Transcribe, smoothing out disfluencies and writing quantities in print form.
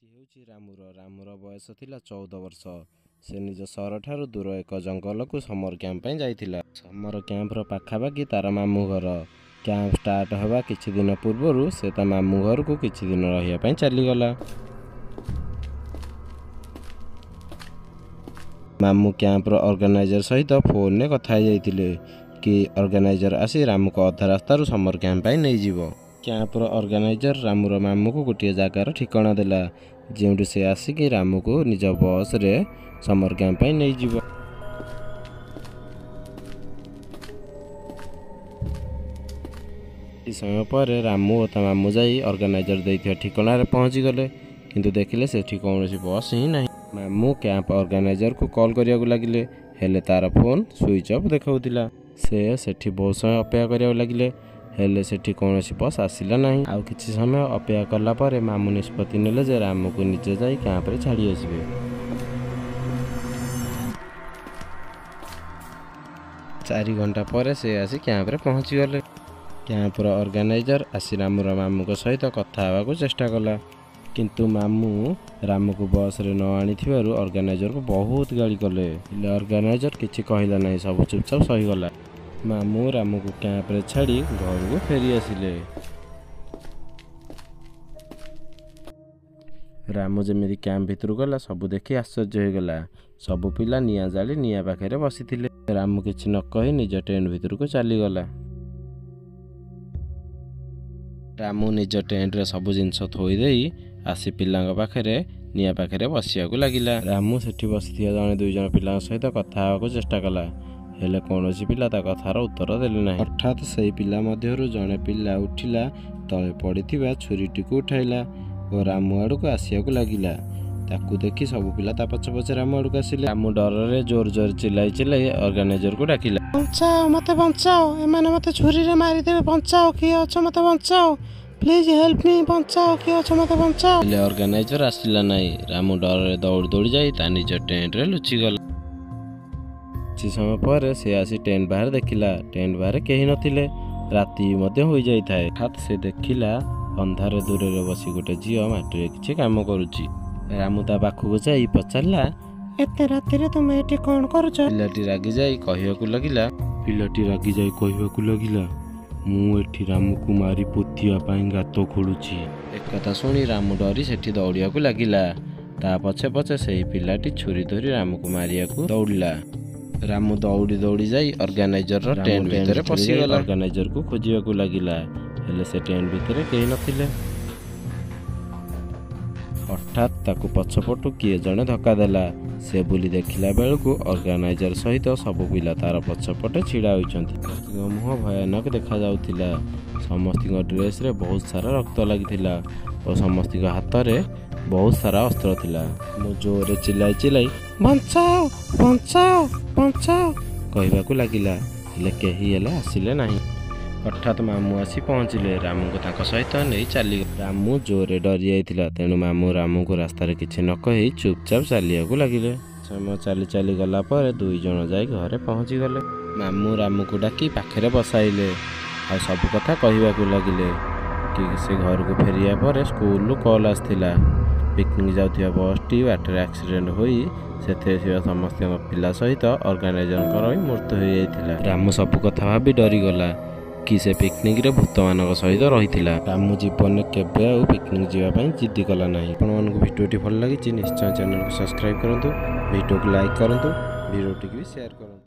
ଏଇଟି ହେଉଛି ରାମୁର ବୟସ ଥିଲା 14 ବର୍ଷ। ସେ ନିଜ ସହରଠାରୁ ଦୂର ଏକ ଜଙ୍ଗଲକୁ ସମର କ୍ୟାମ୍ପ ପାଇଁ ଯାଇଥିଲା। ସମର କ୍ୟାମ୍ପର ପାଖାପାଖି ତାର ମାମୁଁ ଘର। କ୍ୟାମ୍ପ ଷ୍ଟାର୍ଟ ହେବା କିଛି ଦିନ ପୂର୍ବରୁ ସେ ତା ମାମୁଁ ଘରକୁ କିଛି ଦିନ ରହିବା ପାଇଁ ଚାଲିଗଲା। ମାମୁଁ କ୍ୟାମ୍ପର ଅର୍ଗାନାଇଜର ସହିତ ଫୋନରେ କଥା ହେଇଯାଇଥିଲେ କି ଅର୍ଗାନାଇଜର ଆସି ରାମୁକୁ ଅଧା ରାସ୍ତାରୁ ସମର କ୍ୟାମ୍ପ ପାଇଁ ନେଇଯିବ। କ୍ୟାମ୍ପର ଅର୍ଗାନାଇଜର ରାମୁର ମାମୁଁକୁ ଗୋଟିଏ ଜାଗାର ଠିକଣା ଦେଲା, ଯେଉଁଠି ସେ ଆସିକି ରାମୁକୁ ନିଜ ବସ୍ରେ ସମର କ୍ୟାମ୍ପ ପାଇଁ ନେଇଯିବ। କିଛି ସମୟ ପରେ ରାମୁ ଓ ତା ମାମୁଁ ଯାଇ ଅର୍ଗାନାଇଜର ଦେଇଥିବା ଠିକଣାରେ ପହଞ୍ଚିଗଲେ, କିନ୍ତୁ ଦେଖିଲେ ସେଠି କୌଣସି ବସ୍ ହିଁ ନାହିଁ। ମାମୁଁ କ୍ୟାମ୍ପ ଅର୍ଗାନାଇଜରକୁ କଲ୍ କରିବାକୁ ଲାଗିଲେ, ହେଲେ ତାର ଫୋନ୍ ସୁଇଚ୍ ଅଫ୍ ଦେଖାଉଥିଲା। ସେ ସେଠି ବହୁତ ସମୟ ଅପେକ୍ଷା କରିବାକୁ ଲାଗିଲେ, ହେଲେ ସେଠି କୌଣସି ବସ୍ ଆସିଲା ନାହିଁ। ଆଉ କିଛି ସମୟ ଅପେକ୍ଷା କଲା ପରେ ମାମୁଁ ନିଷ୍ପତ୍ତି ନେଲେ ଯେ ରାମୁକୁ ନିଜେ ଯାଇ କ୍ୟାମ୍ପରେ ଛାଡ଼ି ଆସିବେ। 4 ଘଣ୍ଟା ପରେ ସେ ଆସି କ୍ୟାମ୍ପରେ ପହଞ୍ଚିଗଲେ। କ୍ୟାମ୍ପର ଅର୍ଗାନାଇଜର ଆସି ରାମୁର ମାମୁଁଙ୍କ ସହିତ କଥା ହେବାକୁ ଚେଷ୍ଟା କଲା, କିନ୍ତୁ ମାମୁଁ ରାମୁକୁ ବସ୍ରେ ନ ଆଣିଥିବାରୁ ଅର୍ଗାନାଇଜରକୁ ବହୁତ ଗାଳି କଲେ, ହେଲେ ଅର୍ଗାନାଇଜର କିଛି କହିଲା ନାହିଁ, ସବୁ ଚୁପଚାପ ସହିଗଲା। ମାମୁଁ ରାମୁକୁ କ୍ୟାମ୍ପରେ ଛାଡ଼ି ଘରକୁ ଫେରି ଆସିଲେ। ରାମୁ ଯେମିତି କ୍ୟାମ୍ପ ଭିତରକୁ ଗଲା, ସବୁ ଦେଖି ଆଶ୍ଚର୍ଯ୍ୟ ହୋଇଗଲା। ସବୁ ପିଲା ନିଆଁ ଜାଳି ନିଆଁ ପାଖରେ ବସିଥିଲେ। ରାମୁ କିଛି ନ କହି ନିଜ ଟେଣ୍ଟ ଭିତରକୁ ଚାଲିଗଲା। ରାମୁ ନିଜ ଟେଣ୍ଟରେ ସବୁ ଜିନିଷ ଥୋଇଦେଇ ଆସି ପିଲାଙ୍କ ପାଖରେ ନିଆଁ ପାଖରେ ବସିବାକୁ ଲାଗିଲା। ରାମୁ ସେଠି ବସିଥିବା ଜଣେ 2 ଜଣ ପିଲାଙ୍କ ସହିତ କଥା ହେବାକୁ ଚେଷ୍ଟା କଲା, ହେଲେ କୌଣସି ପିଲା ତା କଥାର ଉତ୍ତର ଦେଲେ ନାହିଁ। ହଠାତ୍ ସେହି ପିଲା ମଧ୍ୟରୁ ଜଣେ ପିଲା ଉଠିଲା, ତଳେ ପଡ଼ିଥିବା ଛୁରୀଟିକୁ ଉଠାଇଲା ଓ ରାମୁ ଆଡ଼କୁ ଆସିବାକୁ ଲାଗିଲା। ତାକୁ ଦେଖି ସବୁ ପିଲା ତା ପଛେ ପଛେ ରାମୁ ଆଡ଼କୁ ଆସିଲେ। ରାମୁ ଡରରେ ଜୋର ଜୋର ଚିଲ୍ଲାଇ ଚିଲ୍ଲାଇ ଅର୍ଗାନାଇଜରକୁ ଡାକିଲା, ବଞ୍ଚାଅ, ମୋତେ ବଞ୍ଚାଅ, ଏମାନେ ମୋତେ ଛୁରୀରେ ମାରିଦେବେ, ବଞ୍ଚାଅ, କିଏ ଅଛ ମୋତେ ବଞ୍ଚାଅ, ପ୍ଲିଜ୍ ହେଲ୍ପ ମି, ବଞ୍ଚାଅ, କିଏ ଅଛ ମୋତେ ବଞ୍ଚାଅ। ହେଲେ ଅର୍ଗାନାଇଜର ଆସିଲା ନାହିଁ। ରାମୁ ଡରରେ ଦୌଡ଼ି ଦୌଡ଼ି ଯାଇ ତା ନିଜ ଟେଣ୍ଟରେ ଲୁଚିଗଲା। କିଛି ସମୟ ପରେ ସେ ଆସି ଟେଣ୍ଟ ବାହାରେ ଦେଖିଲା, ଟେଣ୍ଟ ବାହାରେ କେହି ନଥିଲେ। ରାତି ମଧ୍ୟ ହୋଇଯାଇଥାଏ। ହଠାତ୍ ସେ ଦେଖିଲା ଅନ୍ଧାର ଦୂରରେ ବସି ଗୋଟେ ଝିଅ ମାଟିରେ କିଛି କାମ କରୁଛି। ରାମୁ ତା ପାଖକୁ ଯାଇ ପଚାରିଲା, ଏତେ ରାତିରେ ତୁମେ ଏଠି କ'ଣ କରୁଛ? ପିଲାଟି ରାଗିଯାଇ କହିବାକୁ ଲାଗିଲା, ମୁଁ ଏଠି ରାମୁକୁ ମାରି ପୋତିବା ପାଇଁ ଗାତ ଖୋଳୁଛି। ଏକଥା ଶୁଣି ରାମୁ ଡରି ସେଠି ଦୌଡ଼ିବାକୁ ଲାଗିଲା। ତା ପଛେ ପଛେ ସେହି ପିଲାଟି ଛୁରୀ ଧରି ରାମୁକୁ ମାରିବାକୁ ଦୌଡ଼ିଲା। ରାମୁ ଦୌଡ଼ି ଦୌଡ଼ି ଯାଇ ଅର୍ଗାନାଇଜରର ଟେଣ୍ଟ ଭିତରେ ପଶିଗଲା। ଅର୍ଗାନାଇଜରକୁ ଖୋଜିବାକୁ ଲାଗିଲା, ହେଲେ ସେ ଟେଣ୍ଟ ଭିତରେ କେହି ନଥିଲେ। ହଠାତ୍ ତାକୁ ପଛପଟୁ କିଏ ଜଣେ ଧକ୍କା ଦେଲା। ସେ ବୁଲି ଦେଖିଲା ବେଳକୁ ଅର୍ଗାନାଇଜର ସହିତ ସବୁ ପିଲା ତାର ପଛପଟେ ଛିଡ଼ା ହୋଇଛନ୍ତି। ସମସ୍ତଙ୍କ ମୁହଁ ଭୟାନକ ଦେଖାଯାଉଥିଲା। ସମସ୍ତଙ୍କ ଡ୍ରେସରେ ବହୁତ ସାରା ରକ୍ତ ଲାଗିଥିଲା ଓ ସମସ୍ତଙ୍କ ହାତରେ ବହୁତ ସାରା ଅସ୍ତ୍ର ଥିଲା। ମୁଁ ଜୋରରେ ଚିଲ୍ଲାଇ ଚିଲ୍ଲାଇ ବଞ୍ଚାଅ, ବଞ୍ଚାଅ, ବଞ୍ଚାଅ କହିବାକୁ ଲାଗିଲା, ହେଲେ କେହି ହେଲେ ଆସିଲେ ନାହିଁ। ହଠାତ୍ ମାମୁଁ ଆସି ପହଞ୍ଚିଲେ। ରାମୁଙ୍କୁ ତାଙ୍କ ସହିତ ନେଇ ଚାଲିଗଲେ। ରାମୁ ଜୋରରେ ଡରି ଯାଇଥିଲା, ତେଣୁ ମାମୁଁ ରାମୁଙ୍କୁ ରାସ୍ତାରେ କିଛି ନ କହି ଚୁପଚାପ ଚାଲିବାକୁ ଲାଗିଲେ। ସମୟ ଚାଲି ଚାଲି ଗଲା ପରେ 2 ଜଣ ଯାଇ ଘରେ ପହଞ୍ଚିଗଲେ। ମାମୁଁ ରାମୁକୁ ଡାକି ପାଖରେ ବସାଇଲେ ଆଉ ସବୁ କଥା କହିବାକୁ ଲାଗିଲେ କି ସେ ଘରକୁ ଫେରିବା ପରେ ସ୍କୁଲରୁ କଲ୍ ଆସିଥିଲା। ପିକନିକ୍ ଯାଉଥିବା ବସ୍ଟି ବାଟରେ ଆକ୍ସିଡେଣ୍ଟ ହୋଇ ସେଥିରେ ଥିବା ସମସ୍ତ ପିଲା ସହିତ ଅର୍ଗାନାଇଜରଙ୍କର ମୃତ୍ୟୁ ହୋଇଯାଇଥିଲା। ରାମୁ ସବୁ କଥା ଭାବି ଡରିଗଲା କି ସେ ପିକନିକରେ ଭୂତମାନଙ୍କ ସହିତ ରହିଥିଲା। ରାମୁ ଜୀବନରେ କେବେ ଆଉ ପିକନିକ୍ ଯିବା ପାଇଁ ଜିଦ୍ଦି କଲା ନାହିଁ। ଆପଣମାନଙ୍କୁ ଭିଡ଼ିଓଟି ଭଲ ଲାଗିଛି, ନିଶ୍ଚୟ ଚ୍ୟାନେଲକୁ ସବସ୍କ୍ରାଇବ୍ କରନ୍ତୁ, ଭିଡ଼ିଓକୁ ଲାଇକ୍ କରନ୍ତୁ, ଭିଡ଼ିଓଟିକୁ ବି ସେୟାର କରନ୍ତୁ।